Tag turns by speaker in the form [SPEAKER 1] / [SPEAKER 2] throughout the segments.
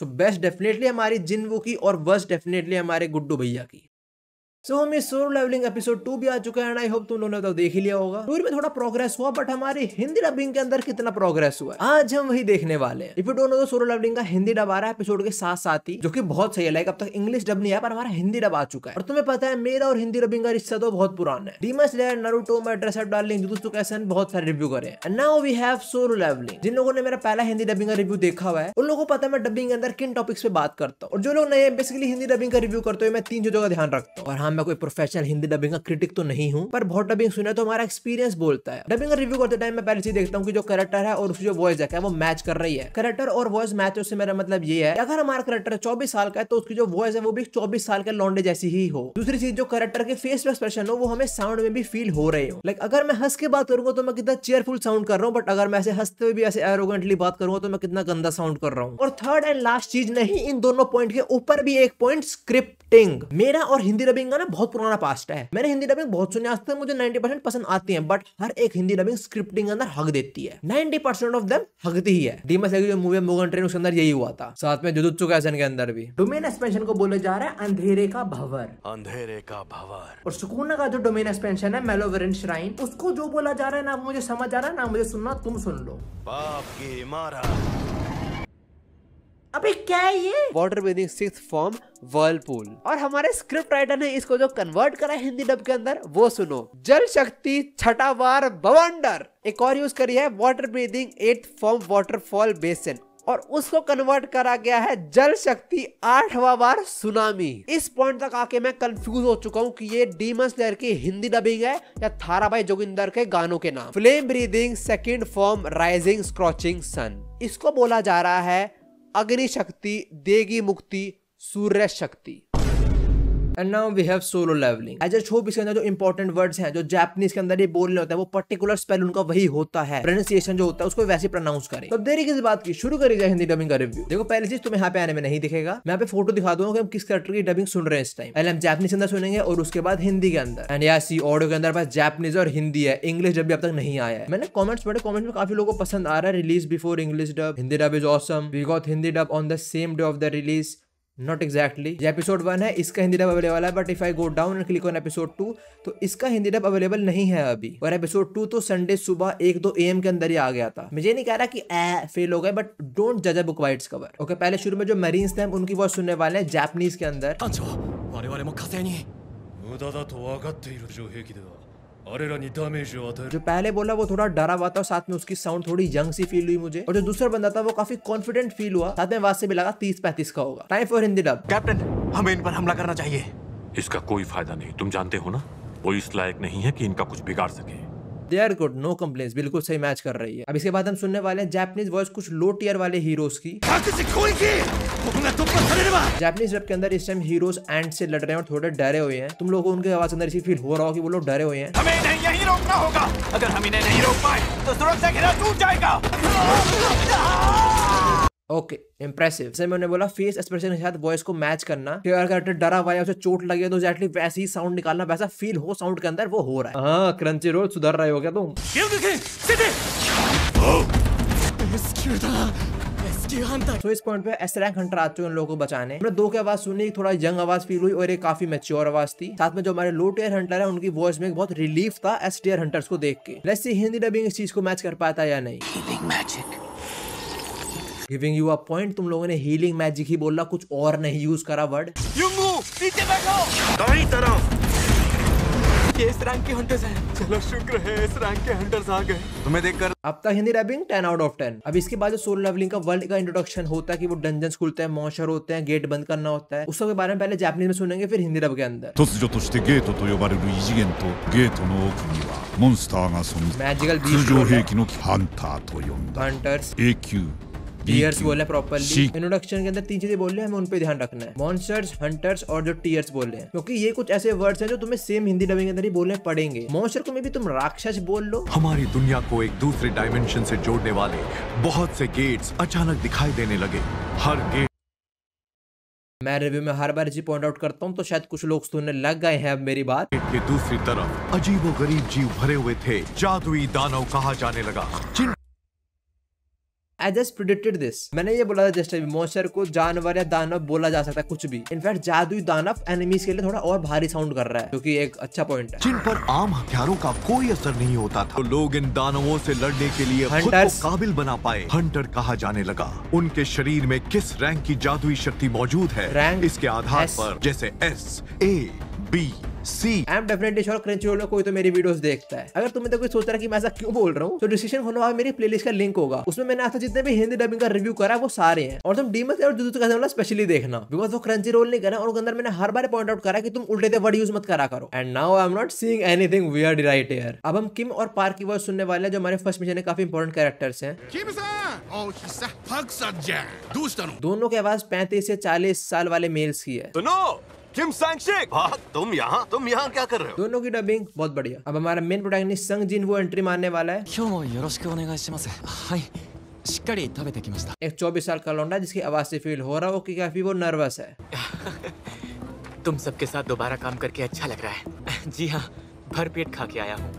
[SPEAKER 1] So best definitely हमारी जिनवू की और वर्स्ट डेफिनेटली हमारे गुड्डू भैया की। सो हम इस सोलो लेवलिंग एपिसोड 2 भी आ चुका है। आई होप तुम लोगों ने तो देख ही लिया होगा। स्टोरी में थोड़ा प्रोग्रेस हुआ, बट हमारी हिंदी डबिंग के अंदर कितना प्रोग्रेस हुआ है आज हम वही देखने वाले हैं। If you don't know, Solo Leveling का हिंदी डब आ रहा है एपिसोड के साथ साथ ही, जो कि बहुत सही है। लाइक अब तक इंग्लिश डब नहीं आया, पर हमारा हिंदी डब आ चुका है। और तुम्हें पता है मेरा और हिंदी डबिंग का रिश्ता तो बहुत पुराना है। Demon slayer, Naruto, my dress up darling, Jujutsu Kaisen बहुत सारे रिव्यू करे हैं। Now we have solo leveling. जिन लोगों ने मेरा पहला हिंदी डबिंग का रिव्यू देखा हुआ है उन लोगों को पता है मैं डबिंग के अंदर किन टॉपिक्स पे बात करता हूँ। और जो लोग नए बेसिकली हिंदी डबिंग का रिव्यू करते हुए मैं 3 चीजों का ध्यान रखता हूँ। और हाँ, मैं कोई प्रोफेशनल हिंदी डबिंग का क्रिटिक तो नहीं हूं, पर बहुत डबिंग सुना तो हमारा एक्सपीरियंस बोलता है। डबिंग का रिव्यू करते टाइम मैं पहले चीज देखता हूं कि जो कैरेक्टर है और उसकी जो वॉइस है क्या वो मैच कर रही है। कैरेक्टर और वॉइस मैच से मेरा मतलब ये है, अगर हमारा कैरेक्टर 24 साल का है तो उसकी जो वॉइस है वो भी 24 साल के लौंडे जैसी ही हो। दूसरी चीज, जो कैरेक्टर के फेस एक्सप्रेशन हो वो हमें साउंड में भी फील हो रहे हो। लाइक अगर मैं हंस के बात करूंगा तो मैं कितना चेयरफुल साउंड कर रहा हूँ, बट अगर मैं ऐसे हंसते हुए भी ऐसे एरोगेंटली बात करूंगा तो मैं कितना गंदा साउंड कर रहा हूँ। और थर्ड एंड लास्ट चीज, नहीं इन दोनों पॉइंट के ऊपर भी एक पॉइंट, स्क्रिप्टिंग। मेरा और हिंदी डबिंग का ना बहुत पुराना पास्ट है। मैंने हिंदी डबिंग बहुत सुनी, आज तक मुझे 90% पसंद आती है, बट हर एक हिंदी डबिंग स्क्रिप्टिंग के अंदर हक देती है। 90% ऑफ देम हकती ही है। डीमन स्लेयर की जो मूवी मुगन ट्रेन उसके अंदर यही हुआ था, साथ में जुजुत्सु काइसेन के अंदर भी। डोमेन एक्सपेंशन को बोले जा रहा है अंधेरे का भंवर, अंधेरे का भंवर। और सुकूना का जो डोमेन एक्सपेंशन है मेलोवेरेंट श्राइन, उसको जो बोला जा रहा है ना मुझे समझ आ रहा है ना मुझे सुनना, तुम सुन लो। बाप की मारा। अबे क्या है ये? Water breathing sixth form Whirlpool. और हमारे स्क्रिप्ट राइटर ने इसको जो कन्वर्ट करा है हिंदी डब के अंदर वो सुनो, जल शक्ति छठा बार बवंडर। एक और यूज करी है water breathing 8th form waterfall basin, और उसको कन्वर्ट करा गया है जल शक्ति 8वां बार सुनामी। इस पॉइंट तक आके मैं कंफ्यूज हो चुका हूँ कि ये डीमन स्लेयर की हिंदी डबिंग है या थाराभाई जोगिंदर के गानों के नाम। Flame breathing 2nd form rising scorching sun, इसको बोला जा रहा है अग्नि शक्ति देगी मुक्ति सूर्य शक्ति। And now we have solo Leveling. I just hope इसके अंदर जो इंपॉर्टेंट वर्ड्स हैं जो जापानीज के अंदर ये बोलने होता है वो पर्टिकुलर स्पेल उनका वही होता है, प्रोनाउंसिएशन जो होता है उसको वैसे प्रोनाउंस करें। तो देरी किसी बात की, शुरू करी जाए हिंदी डबिंग का रिव्यू। देखो पहली चीज तुम्हें यहाँ पे आने में नहीं दिखेगा, मैं यहाँ पे फोटो दिखा दूंगा कि हम किस कैरेक्टर की डबिंग सुन रहे हैं इस टाइम। पहले हम जापानीज के अंदर सुनेंगे और उसके बाद हिंदी के अंदर। एंड यार सी ऑडियो के अंदर बस जापानीज और हिंदी है, इंग्लिश डब भी अब तक नहीं आया है। मैंने कमेंट्स पढ़े, कमेंट्स में काफी लोगों को पसंद आ रहा है release before English dub, Hindi dub is awesome, we got Hindi dub on the same day of the release. Not exactly. ये एपिसोड 1 है, इसका हिंदी डब अवेलेबल है, but if I go down and click on episode 2 तो इसका Hindi dub available नहीं है अभी। और एपिसोड 2 तो संडे सुबह 1-2 AM के अंदर ही आ गया था। मुझे नहीं कह रहा कि फेल हो गए, बट डोंट जज a book by its cover. Okay, पहले शुरू में जो मरीन्स थे उनकी वॉइस सुनने वाले हैं जापानीज के अंदर। जो पहले बोला वो थोड़ा डरा हुआ था, साथ में उसकी साउंड थोड़ी यंग सी फील हुई मुझे। और जो दूसरा बंदा था वो काफी कॉन्फिडेंट फील हुआ, साथ में आवाज से भी लगा 30-35 का होगा। Time for Hindi dub.
[SPEAKER 2] Captain, हमें इन पर हमला करना चाहिए।
[SPEAKER 3] इसका कोई फायदा नहीं, तुम जानते हो ना वो इस लायक नहीं है कि इनका कुछ बिगाड़ सके।
[SPEAKER 1] They are good, no complaints, बिल्कुल सही मैच कर रही है। अब इसके बाद हम सुनने वाले हैं जापानीज वॉइस कुछ लो टियर वाले हीरोज की। जापानीज रैप के अंदर इस टाइम हीरोज एंड से लड़ रहे हैं और थोड़े डरे हुए हैं। तुम लोगों को उनके आवाज अंदर इसी फील हो रहा हो कि वो लोग डरे हुए हैं।
[SPEAKER 2] हमें इन्हें यहीं रोकना होगा, अगर हम इन्हें नहीं रोक पाए तो सुरक्षा घेरा टूट जाएगा।
[SPEAKER 1] Okay, impressive. जैसे मैंने बोला फेस एक्सप्रेशन के साथ वॉइस को मैच करना, कि अगर कैरेक्टर डरा हुआ है उसे चोट लगे तो एग्जैक्टली वैसे ही साउंड निकालना, वैसा फील हो साउंड के अंदर वो हो रहा है। हाँ, क्रंची रोल सुधर रहे हो क्या तुम? तो इस पॉइंट पे एस रैंक हंटर आ चुके हैं उन लोगों को बचाने। हमने 2 की आवाज सुनी, एक थोड़ा यंग आवाज फील हुई और एक काफी मैच्योर आवाज थी। साथ में जो हमारे लो टियर हंटर है उनकी वॉइस में बहुत रिलीफ था एस टियर हंटर्स को देख के। लेट्स सी हिंदी डबिंग इस चीज को मैच कर पाता या नहीं। गिविंग यू अ पॉइंट, तुम लोगों ने हीलिंग मैजिक ही बोला, कुछ और नहीं यूज करा वर्ड।
[SPEAKER 2] नीचे बैठो। दाईं तरफ। ये इस रैंक के हंटर्स हैं। चलो शुक्र है इस रैंक के हंटर्स आ गए। तुम्हें देखकर
[SPEAKER 1] अब तक हिंदी डबिंग 10 आउट ऑफ 10। अब इसके बाद जो सोलो लेवलिंग का वर्ल्ड का इंट्रोडक्शन होता है कि वो डंजन्स खुलते हैं, मॉन्स्टर होते हैं, गेट बंद करना होता है, उसके बारे में पहले जापानीज में सुनेंगे फिर हिंदी डब के अंदर।
[SPEAKER 4] 突如としてゲートと呼ばれる異次元とゲートの奥にはモンスターが存在。
[SPEAKER 1] मैजिकल
[SPEAKER 4] 通常兵器のハンターと呼んだ。
[SPEAKER 1] हंटर्स
[SPEAKER 4] 永久
[SPEAKER 1] टीयर्स बोले प्रॉपर्ली। इंट्रोडक्शन के अंदर 3 चीजें बोल रहे हैं, हमें उन पे ध्यान रखना है, मॉन्स्टर्स, हंटर्स और जो टीयर्स बोल रहे हैं, क्योंकि ये कुछ ऐसे वर्ड्स हैं जो तुम्हें सेम हिंदी डबिंग के अंदर ही बोलने पड़ेंगे। मॉन्स्टर को में भी तुम राक्षस बोल लो।
[SPEAKER 2] हमारी दुनिया को एक दूसरे डायमेंशन से जोड़ने वाले बहुत से गेट्स अचानक दिखाई देने लगे। हर गेट,
[SPEAKER 1] मैं रिव्यू में हर बार इसी पॉइंट आउट करता हूँ तो शायद कुछ लोग सुनने लग गए हैं अब मेरी बात।
[SPEAKER 2] के दूसरी तरफ अजीबोगरीब जीव भरे हुए थे, जादुई दानव कहा जाने लगा,
[SPEAKER 1] आई जस्ट प्रेडिक्टेड दिस। मैंने ये बोला था जस्ट अभी, मॉन्स्टर को जानवर या दानव बोला जा सकता है, कुछ भी। इनफैक्ट जादुई दानव एनिमीज के लिए थोड़ा और भारी साउंड कर रहा है, क्योंकि एक अच्छा पॉइंट है।
[SPEAKER 2] जिन पर आम हथियारों का कोई असर नहीं होता था, तो लोग इन दानवों से लड़ने के लिए खुद को काबिल बना पाए। हंटर कहा जाने लगा। उनके शरीर में किस रैंक की जादुई शक्ति मौजूद है, इसके आधार पर, जैसे S, A, B, C।
[SPEAKER 1] I am definitely sure Crunchyroll में कोई तो मेरी वीडियोस देखता है। अगर तुम्हें तो कोई सोच रहा है कि मैं ऐसा क्यों बोल रहा हूँ, तो डिस्क्रिप्शन खोलो, वहाँ मेरी प्लेलिस्ट का लिंक होगा। उसमें मैंने आज तक जितने भी हिंदी डबिंग का रिव्यू करा है वो सारे हैं। और तुम डीमन और जुजुत्सु काइसेन वाला स्पेशली देखना, बिकॉज वो क्रंचरोल नहीं करा और अंदर मैंने हर बार पॉइंट आउट करा कि तुम उल्टे वर्ड यूज मत करा करो। And now I am not seeing anything weird right here. अब हम किम और पार्क की वॉइस सुनने वाले हैं, जो हमारे फर्स्ट मिशन में काफी इंपॉर्टेंट कैरेक्टर्स हैं। दोनों की आवाज 35 से 40 साल वाले मेल्स की है।
[SPEAKER 2] सुनो किम सांगशिक, तुम यहाँ क्या कर रहे हो?
[SPEAKER 1] दोनों की डबिंग बहुत बढ़िया। अब हमारा मेन प्रोटैगनिस्ट संग जिन वो एंट्री मारने वाला है। एक 24 साल का लौंडा जिसकी आवाज से फील हो रहा हो कि काफी वो नर्वस है।
[SPEAKER 5] तुम सबके साथ दोबारा काम करके अच्छा लग रहा है। जी हाँ, भरपेट खा के आया हूँ।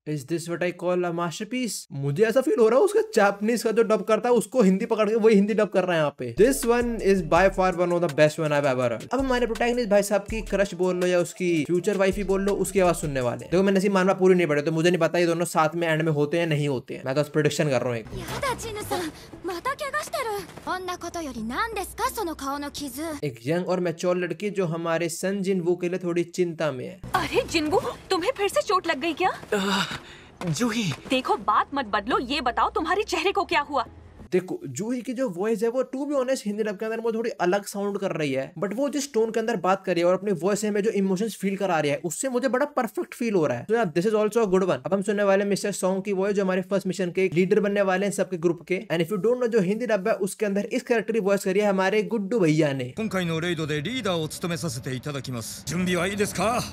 [SPEAKER 1] Is this what I call a masterpiece? मुझे ऐसा फील हो रहा है उसका जापानीज का जो डब करता है उसको हिंदी पकड़ के वही हिंदी डब कर रहा है यहाँ पे। This one is by far one of the best one I've ever heard। अब हमारे प्रोटैगनिस्ट भाई साहब की क्रश बोल लो या उसकी फ्यूचर वाइफ ही बोल लो, उसकी आवाज सुनने वाले। देखो मैंने सिर्फ मानवा पूरी नहीं पढ़ी, तो मुझे नहीं पता ये दोनों साथ में एंड में होते हैं नहीं होते हैं। मैं तो प्रेडिक्शन कर रहा हूँ एक यंग और मैच्योर लड़की जो हमारे सन जिनवू के लिए थोड़ी चिंता में है।
[SPEAKER 6] अरे जिनवू, तुम्हें फिर से चोट लग गई क्या?
[SPEAKER 5] जूही,
[SPEAKER 6] देखो बात मत बदलो, ये बताओ तुम्हारे चेहरे को क्या हुआ?
[SPEAKER 1] देखो जूही की जो वॉइस है वो to be honest Hindi dub के अंदर वो थोड़ी अलग साउंड कर रही है, बट वो जिस टोन के अंदर बात कर रही है और अपनी वॉइस में जो इमोशंस फील करा रही है उससे मुझे बड़ा परफेक्ट फील हो रहा है। तो this is also a good one. अब हम सुनने वाले मिस्टर सॉन्ग की वॉइस जो हमारे फर्स्ट मिशन के लीडर बनने वाले हैं सबके ग्रुप के। And if you don't no, जो हिंदी डब है उसके अंदर इस कैरेक्टर की वॉइस करी है हमारे गुड्डू भैया ने।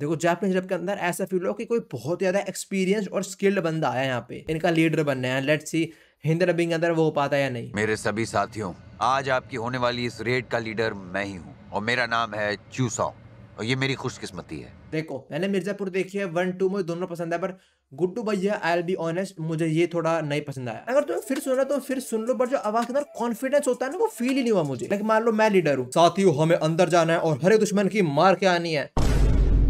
[SPEAKER 1] देखो जापानीज डब के अंदर ऐसा फील हो कि कोई बहुत ज्यादा एक्सपीरियंस और स्किल्ड बंदा आया यहाँ पे इनका लीडर बनने हैं। लेट्स सी हिंदी डबिंग अंदर वो हो पाता है या नहीं।
[SPEAKER 7] मेरे सभी साथियों, आज आपकी होने वाली इस रेड का लीडर मैं ही हूँ और मेरा नाम है चूसॉन्ग और ये मेरी खुशकिस्मती है।
[SPEAKER 1] देखो मैंने मिर्जापुर देखी है, 1, 2 मुझे दोनों पसंद है, पर गुड्डू भैया आई विल बी ऑनेस्ट मुझे ये थोड़ा नहीं पसंद आया। अगर तुम्हें फिर सुना तो फिर सुन लो, पर जो आवाज के अंदर कॉन्फिडेंस होता है ना वो फील ही नहीं हुआ मुझे। लाइक मान लो मैं लीडर हूँ, साथियों हमें अंदर जाना है और हर एक दुश्मन की मार के आनी है,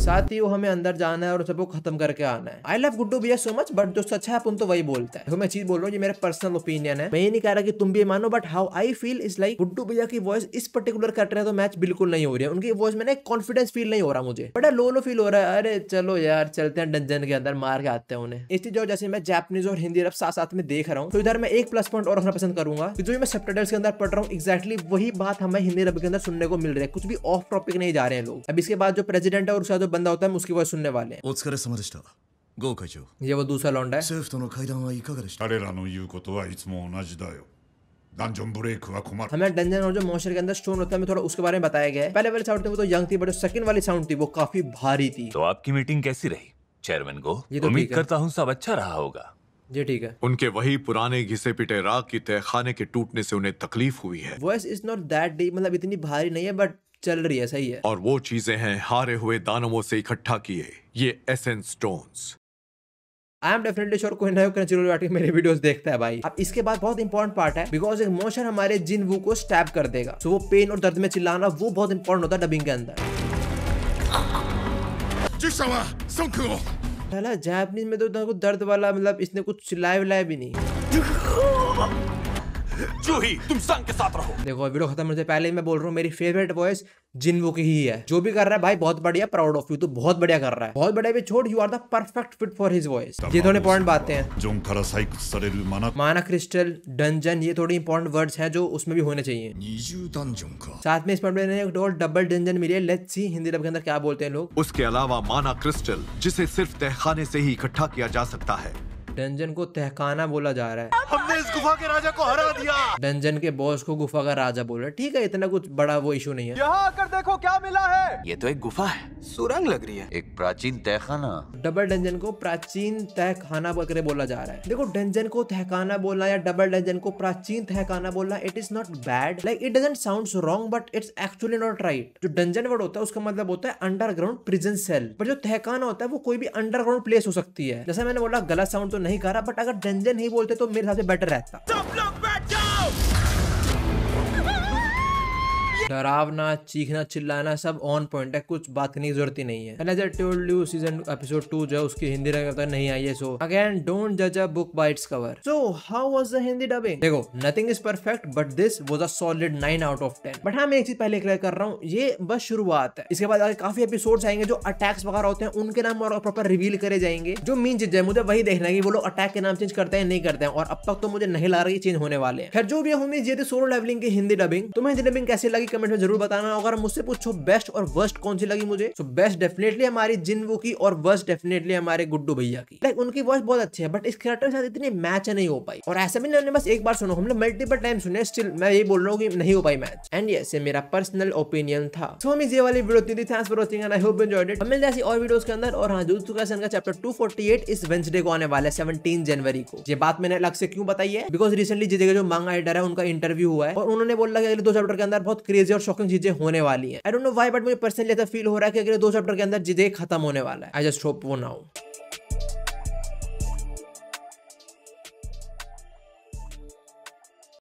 [SPEAKER 1] साथियों हमें अंदर जाना है और सबको खत्म करके आना है। आई लव गुड्डू भैया सो मच, बट जो सच है अपन तो वही बोलता है। देखो मैं चीज बोल रहा हूँ, ये मेरा पर्सनल ओपिनियन है, मैं ये नहीं कह रहा कि तुम भी मानो, but how I feel is like Guddu भैया की वॉइस इस पर्टिकुलर कैरेक्टर तो मैच बिल्कुल नहीं हो रही है। उनकी वॉइस में कॉन्फिडेंस फील नहीं हो रहा मुझे, बड़ा लो फील हो रहा है। अरे चलो यार चलते हैं डंजन के अंदर, मार के आते हैं उन्हें। इस चीज जैसे मैं जापानीज और हिंदी रब साथ साथ में देख रहा हूँ, तो इधर मैं एक प्लस पॉइंट और रखना पसंद करूंगा, जो मैं सबटाइटल्स के अंदर पढ़ रहा हूँ एग्जैक्टली वही बात हमें हिंदी रब के अंदर सुनने को मिल रही है। कुछ भी ऑफ टॉपिक नहीं जा रहे हैं लोग। अब इसके बाद जो प्रेसिडेंट है और उसका जो बंदा होता है उसकी वॉइस सुनने वाले हैं। ये वो दूसरा लौंडा है।
[SPEAKER 4] 彼らの言うことはいつも同じだよ。ダンジョンブレイクは困る。
[SPEAKER 1] हमें डंजन और जो मॉन्स्टर के अंदर स्टोन होता है मैं थोड़ा उसके बारे में बताया गया है। पहले वाली साउंड थी वो तो यंग थी, बट सेकंड वाली साउंड थी वो काफी भारी थी।
[SPEAKER 3] तो आपकी मीटिंग कैसी रही चेयरमैन को?
[SPEAKER 1] ये तो
[SPEAKER 3] उम्मीद करता हूँ सब अच्छा रहा होगा।
[SPEAKER 1] जी ठीक है।
[SPEAKER 2] उनके वही पुराने घिसे पिटे राग की तहखाने के टूटने से उन्हें तकलीफ हुई है।
[SPEAKER 1] Voice is not that deep, मतलब इतनी भारी नहीं है, बट चल रही है, सही है।
[SPEAKER 2] और वो चीजें हैं हारे हुए दानवों से इकट्ठा किए ये essence stones.
[SPEAKER 1] I am definitely sure कोई ना कोई मेरे वीडियोस देखता है भाई। अब इसके बाद बहुत इंपॉर्टेंट पार्ट है, बिकॉज एक मॉन्स्टर हमारे जिनवू को स्टैब कर देगा। सो वो पेन और दर्द में चिल्लाना वो बहुत इंपॉर्टेंट होता है डबिंग के अंदर। जापानीज में तो दर्द वाला, मतलब इसने कुछ चिल्लाया विलाया भी नहीं।
[SPEAKER 3] जूही तुम संग के साथ रहो।
[SPEAKER 1] देखो वीडियो खत्म होने से पहले ही मैं बोल रहा हूँ, मेरी फेवरेट वॉइस जिनवू की ही है। जो भी कर रहा है भाई बहुत बढ़िया, प्राउड ऑफ यू, तो बहुत बढ़िया कर रहा है। बहुत बढ़िया भी छोड़, you are the perfect fit for his voice. ये थोड़े इंपॉर्टेंट बातें हैं।
[SPEAKER 4] ジョンから採掘されるマナ
[SPEAKER 1] माना क्रिस्टल, डंजन, ये थोड़ी इंपॉर्टेंट वर्ड्स हैं जो उसमें भी होने चाहिए।
[SPEAKER 4] 20ダンジョンか
[SPEAKER 1] साथ में इस पर मैंने एक डबल डंजन मिली है। लेट्स सी हिंदी डब के अंदर क्या बोलते हैं लोग।
[SPEAKER 2] उसके अलावा माना क्रिस्टल जिसे सिर्फ तहखाने से ही इकट्ठा किया जा सकता है।
[SPEAKER 1] डंजन को तहखाना बोला जा रहा है।
[SPEAKER 2] हमने इस गुफा के राजा को हरा दिया।
[SPEAKER 1] डंजन के बॉस को गुफा का राजा बोल रहा है। ठीक है, इतना कुछ बड़ा वो इशू नहीं है।
[SPEAKER 2] यहाँ आकर देखो क्या मिला है।
[SPEAKER 5] ये तो एक गुफा है, सुरंग लग रही है।
[SPEAKER 7] एक प्राचीन तहखाना।
[SPEAKER 1] डबल डंजन को प्राचीन तहखाना वगैरह बोला जा रहा है। देखो डंजन को तहखाना बोलना या डबल डंजन को प्राचीन तहखाना बोलना, it is not bad, like it doesn't sounds wrong, but it's actually not right. जो डंजन वर्ड होता है उसका मतलब होता है अंडरग्राउंड प्रिजन सेल, पर जो तहखाना होता है वो कोई भी अंडरग्राउंड प्लेस हो सकती है। जैसा मैंने बोला गलत साउंड तो नहीं कह रहा, बट अगर डेंजर नहीं बोलते तो मेरे हिसाब से बेटर रहता।
[SPEAKER 5] सब लोग बैठ जाओ।
[SPEAKER 1] डरावना, चीखना, चिल्लाना सब ऑन पॉइंट है, कुछ बात करने की जरूरत ही नहीं है। And as I told you season episode 2 जो है उसकी हिंदी तक नहीं आई है, सो अगेन डोंट जज a book by its cover. So how was the Hindi dubbing? देखो, nothing is perfect but this was a solid 9 out of 10। But हाँ, मैं एक चीज पहले क्लियर कर रहा हूँ, ये बस शुरुआत है। इसके बाद आगे काफी एपिसोड्स आएंगे जो अटैक्स वगैरह होते हैं, उनके नाम और प्रॉपर रिवील करे जाएंगे। जो मेन चीज है मुझे वही देखना है कि वो लोग अटैक के नाम चेंज करते हैं नहीं करते हैं, और अब तक तो मुझे नहीं लग रहा है चेंज होने वाले हैं। खैर जो भी उम्मीद ये थी सोलो लेवलिंग की हिंदी डबिंग। तुम्हें हिंदी डबिंग कैसी लगी कमेंट में जरूर बताना। अगर मुझसे पूछो बेस्ट और वर्स्ट कौन सी लगी मुझे, तो बेस्ट डेफिनेटली हमारी जिन्वू की और वर्स्ट डेफिनेटली हमारे गुड्डू भैया की। लाइक उनकी वॉइस बहुत अच्छी है, बट इस कैरेक्टर के साथ इतनी मैच नहीं हो पाई। और ऐसा भी नहीं हमने बस एक बार सुनो, हमने मल्टीपल टाइम सुने, स्टिल मैं ये बोल रहा हूँ कि नहीं हो पाई मैच। एंड यस, ये मेरा पर्सनल ओपिनियन था। सो हम ये वाली वीडियो थी। Thanks for watching and I hope you enjoyed it. हम मिलते हैं ऐसी और वीडियोस के अंदर। और हाँ, जुजुत्सु काइसेन का चैप्टर 248 इस वेडनेसडे को आने वाला है 17 जनवरी को। ये बात मैंने अलग से क्यों बताई है, बिकॉज रिसेंटली जिस जगह जो मांगा राइटर है उनका इंटरव्यू हुआ है और उन्होंने बोला कि अगले 2 चैप्टर के अंदर बहुत क्रेजी और शॉकिंग चीजें होने वाली है। I don't know why, but मुझे पर्सनली ऐसा फील हो रहा है कि अगले 2 चैप्टर के अंदर चीजें खत्म होने वाला है। आई जस्ट होप वो ना हो।